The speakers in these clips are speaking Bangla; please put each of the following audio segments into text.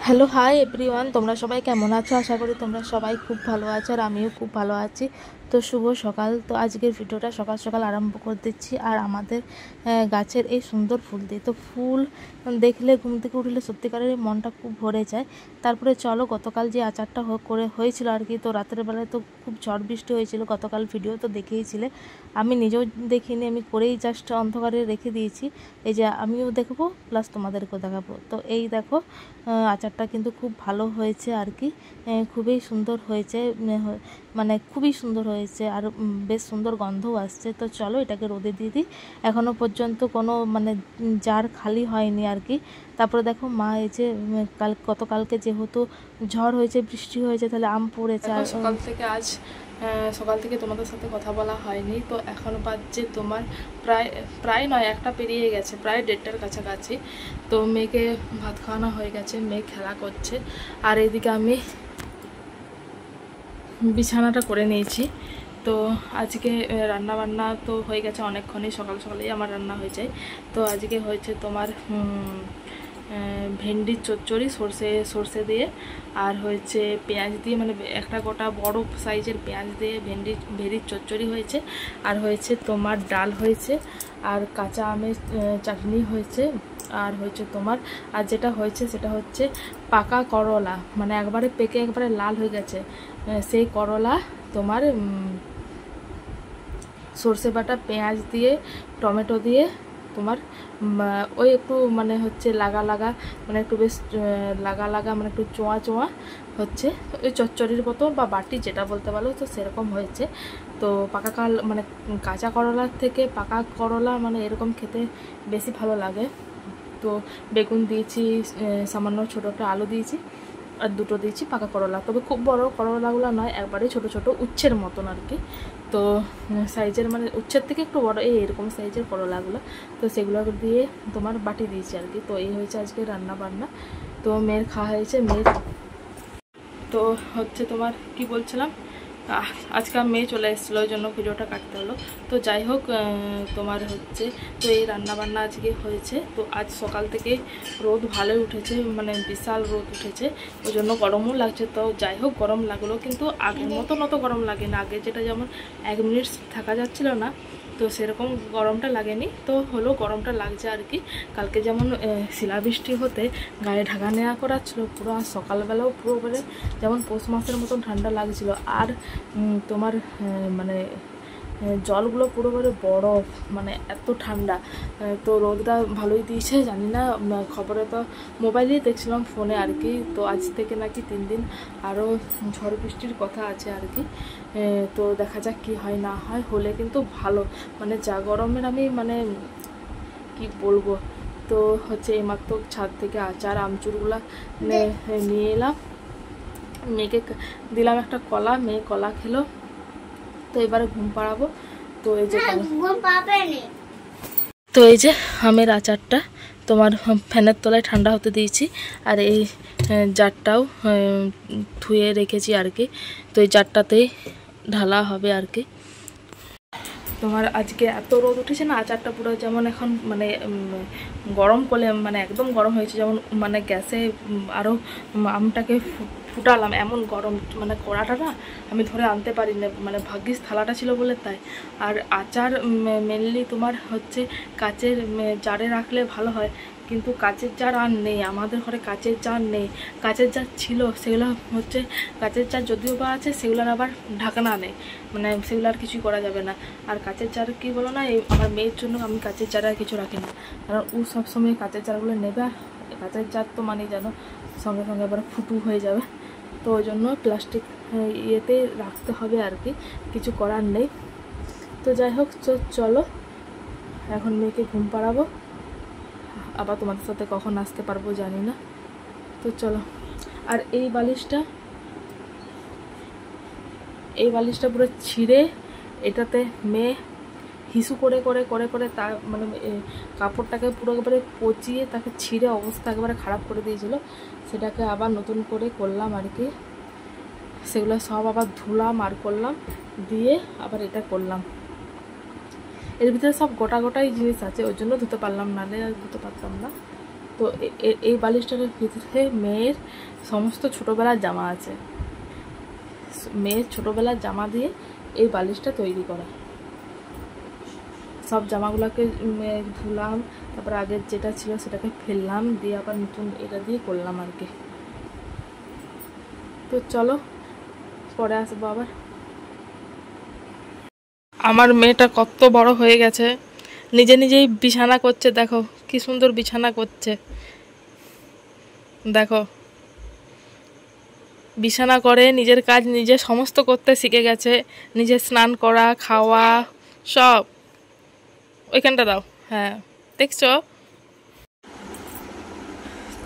হ্যালো হাই এভরিওয়ান, তোমরা সবাই কেমন আছো? আশা করি তোমরা সবাই খুব ভালো আছো আর আমিও খুব ভালো আছি। তো শুভ সকাল। তো আজকের ভিডিওটা সকাল সকাল আরম্ভ করে দিচ্ছি আর আমাদের গাছের এই সুন্দর ফুল দিয়ে। তো ফুল দেখলে ঘুম থেকে উঠলে সত্যিকারের মনটা খুব ভরে যায়। তারপরে চলো, গতকাল যে আচারটা হয়েছিল আর কি, তো রাতের বেলায় তো খুব ঝড় বৃষ্টি হয়েছিল। গতকাল ভিডিও তো দেখেইছিলে, আমি নিজেও দেখিনি, আমি করেই জাস্ট অন্ধকারে রেখে দিয়েছি। এই যে আমিও দেখবো প্লাস তোমাদেরকেও দেখাবো। তো এই দেখো, আচারটা কিন্তু খুব ভালো হয়েছে আর কি, খুবই সুন্দর হয়েছে, মানে খুবই সুন্দর হয়েছে আর বেশ সুন্দর গন্ধও আসছে। তো চলো এটাকে রোদে দিয়ে দিই। এখনও পর্যন্ত কোনো মানে জার খালি হয়নি আর কি। তারপরে দেখো মা এই যে গতকালকে যেহেতু ঝড় হয়েছে, বৃষ্টি হয়েছে, তাহলে আম পড়েছে। আর সকাল থেকে তোমাদের সাথে কথা বলা হয়নি। তো এখনও বাজছে তোমার প্রায় নয়, একটা পেরিয়ে গেছে, প্রায় 1:30টার কাছাকাছি। তো মেয়েকে ভাত খাওয়ানো হয়ে গেছে, মেয়ে খেলা করছে আর এইদিকে আমি বিছানাটা করে নিয়েছি। তো আজকে রান্না বান্না তো হয়ে গেছে অনেকক্ষণই, সকাল সকালেই আমার রান্না হয়ে যায়। তো আজকে হয়েছে তোমার ভেন্ডির চচ্চড়ি সর্ষে দিয়ে, আর হয়েছে পেঁয়াজ দিয়ে, মানে একটা গোটা বড় সাইজের পেঁয়াজ দিয়ে ভেন্ডির চচ্চড়ি হয়েছে, আর হয়েছে তোমার ডাল হয়েছে, আর কাঁচা আমের চাটনি হয়েছে, আর হয়েছে তোমার, আর যেটা হয়েছে সেটা হচ্ছে পাকা করলা, মানে একবারে পেকে একবারে লাল হয়ে গেছে সেই করলা তোমার সর্ষে বাটা, পেঁয়াজ দিয়ে, টমেটো দিয়ে তোমার ওই একটু মানে হচ্ছে লাগা মানে একটু বেশ লাগা মানে একটু চোঁয়া হচ্ছে, ওই চচ্চড়ির মতো বা বাটি যেটা বলতে পারো, তো সেরকম হয়েছে। তো মানে কাঁচা করলার থেকে পাকা করলা মানে এরকম খেতে বেশি ভালো লাগে। তো বেগুন দিয়েছি, সামান্য ছোটো একটা আলু দিয়েছি, আর দুটো দিয়েছি পাকা করলা, তবে খুব বড় করলাগুলো নয়, একবারে ছোট ছোট উচ্ছের মতন আর কি। তো সাইজের মানে উচ্ছের থেকে একটু বড় এরকম সাইজের করলাগুলো, তো সেগুলো দিয়ে তোমার বাটি দিয়েছি আর কি। তো এই হয়েছে আজকে রান্না বান্না। তো মেয়ের খাওয়া হয়েছে, মেয়ের তো হচ্ছে তোমার কি বলছিলাম, আজকে মেয়ে চলে এসেছিলো, ওই জন্য ভিডিওটা কাটতে হলো। তো যাই হোক, তোমার হচ্ছে তো এই রান্নাবান্না আজকে হয়েছে। তো আজ সকাল থেকে রোদ ভালোই উঠেছে, মানে বিশাল রোদ উঠেছে, ওই জন্য গরমও লাগছে। তো যাই হোক, গরম লাগলো কিন্তু আগের মতন অত গরম লাগে না। আগে যেটা যেমন 1 মিনিট থাকা যাচ্ছিল না, তো সেরকম গরমটা লাগেনি, তো হলো গরমটা লাগছে আর কি। কালকে যেমন শিলাবৃষ্টি হতে গায়ে ঢাকা নেওয়া করাচ্ছিল পুরো, আর সকালবেলাও পুরো মানে যেমন পৌষ মাসের মতন ঠান্ডা লাগছিল। আর তোমার মানে জলগুলো পুরো করে বরফ, মানে এত ঠান্ডা। তো রোদটা ভালোই দিয়েছে, জানি না, খবরে তো মোবাইলেই দেখছিলাম, ফোনে আর কি। তো আজ থেকে নাকি 3 দিন আরও ঝড় বৃষ্টির কথা আছে আর কি। তো দেখা যাক কি হয় না হয়, হলে কিন্তু ভালো, মানে যা গরমের আমি মানে কি বলবো। তো হচ্ছে এইমাত্র ছাদ থেকে আচার আমচুরগুলা নিয়ে এলাম, মেয়েকে দিলাম একটা কলা, মেয়ে কলা খেলো। তো এবারে ঘুম পাড়াবো। তো এই যে আমের আচারটা তোমার ফ্যানের তলায় ঠান্ডা হতে দিয়েছি, আর এই জারটাও ধুয়ে রেখেছি আর কি। তো এই জারটাতেই ঢালা হবে আর কি। তোমার আজকে এত রোদ উঠেছে না, আচারটা পুরো যেমন এখন মানে গরম করলে মানে একদম গরম হয়েছে, যেমন মানে গ্যাসে আরও আমটাকে ফুটালাম, এমন গরম, মানে কড়াটা না আমি ধরে আনতে পারি না, মানে ভাগ্যিস থালাটা ছিল বলে তাই। আর আচার মেনলি তোমার হচ্ছে কাচের জারে রাখলে ভালো হয়, কিন্তু কাচের জার আর নেই আমাদের ঘরে, কাচের জার নেই। কাচের জার ছিল, সেগুলো হচ্ছে কাচের জার যদিও বা আছে, সেগুলোর আবার ঢাকনা নেই, মানে সেগুলো আর কিছুই করা যাবে না। আর কাচের জার কি বলো না, এই আমার মেয়ের জন্য আমি কাচের জার আর কিছু রাখি না, কারণ ও সবসময় কাচের জারগুলো নেবে, আর কাচের জার তো মানেই জানো সঙ্গে সঙ্গে আবার ফুটু হয়ে যাবে। তো ওই জন্য প্লাস্টিক ইয়েতে রাখতে হবে আর কি, কিছু করার নেই। তো যাই হোক, চলো এখন মেয়েকে ঘুম পাড়াবো, আবার তোমাদের সাথে কখন আসতে পারবো জানি না। তো চলো। আর এই বালিশটা পুরো ছিঁড়ে, এটাতে মেয়ে হিসু করে তার মানে কাপড়টাকে পুরো একেবারে পচিয়ে তাকে ছিঁড়ে অবস্থা একেবারে খারাপ করে দিয়েছিল, সেটাকে আবার নতুন করে করলাম আর কি। সেগুলো সব আবার ধুলাম আর করলাম, দিয়ে আবার এটা করলাম। এর ভিতরে সব গোটাই জিনিস আছে, ওই জন্য ধুতে পারলাম, নাহলে আর ধুতে পারতাম না। তো এই বালিশটার ভিতরে মেয়ের সমস্ত ছোটোবেলার জামা আছে। মেয়ের ছোটোবেলার জামা দিয়ে এই বালিশটা তৈরি করা। সব জামাগুলোকে ধুলাম, তারপর আগের যেটা ছিল সেটাকে ফেললাম, দিয়ে আবার নতুন এটা দিয়ে করলাম আর কি। তো চলো পরে আসবো আবার। আমার মেয়েটা কত বড় হয়ে গেছে, নিজে নিজেই বিছানা করছে। দেখো কি সুন্দর বিছানা করছে, দেখো বিছানা করে, নিজের কাজ নিজে সমস্ত করতে শিখে গেছে। নিজে স্নান করা, খাওয়া সব। ওইখানটা দাও, হ্যাঁ দেখছো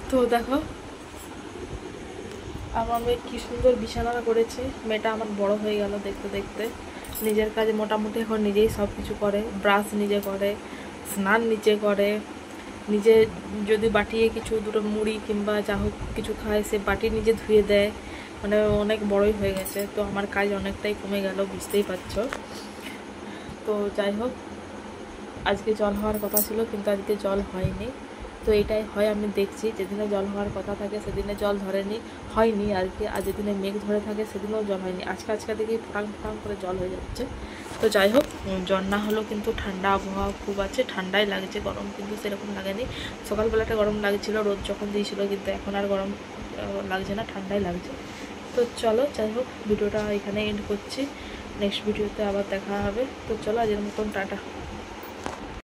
তো। দেখো আমার মেয়ে কি সুন্দর বিছানা করেছে। মেয়েটা আমার বড় হয়ে গেল দেখতে দেখতে। নিজের কাজে মোটামুটি এখন নিজেই সব কিছু করে। ব্রাশ নিজে করে, স্নান নিজে করে, নিজে যদি বাটিয়ে কিছু দুটো মুড়ি কিংবা যা হোক কিছু খায় সে বাটি নিজে ধুয়ে দেয়। মানে অনেক বড়ই হয়ে গেছে, তো আমার কাজ অনেকটাই কমে গেল, বুঝতেই পারছো। তো যাই হোক, আজকে জল হওয়ার কথা ছিল কিন্তু আজকে জল হয়নি। তো এটাই হয়, আমি দেখছি যেদিনে জল হওয়ার কথা থাকে সেদিনে জল হয়নি আর কি। আর যেদিনে মেঘ ধরে থাকে সেদিনেও জল হয়নি। আজকে দেখি ফটাং ফটাং করে জল হয়ে যাচ্ছে। তো যাই হোক, জল না হলেও কিন্তু ঠান্ডা আবহাওয়া খুব আছে, ঠান্ডাই লাগছে, গরম কিন্তু সেরকম লাগেনি। সকালবেলাটা গরম লাগছিল রোদ যখন দিয়েছিল, কিন্তু এখন আর গরম লাগছে না, ঠান্ডাই লাগছে। তো চলো যাই হোক, ভিডিওটা এখানে এন্ড করছি। নেক্সট ভিডিওতে আবার দেখা হবে। তো চলো আজকের মতন টাটা।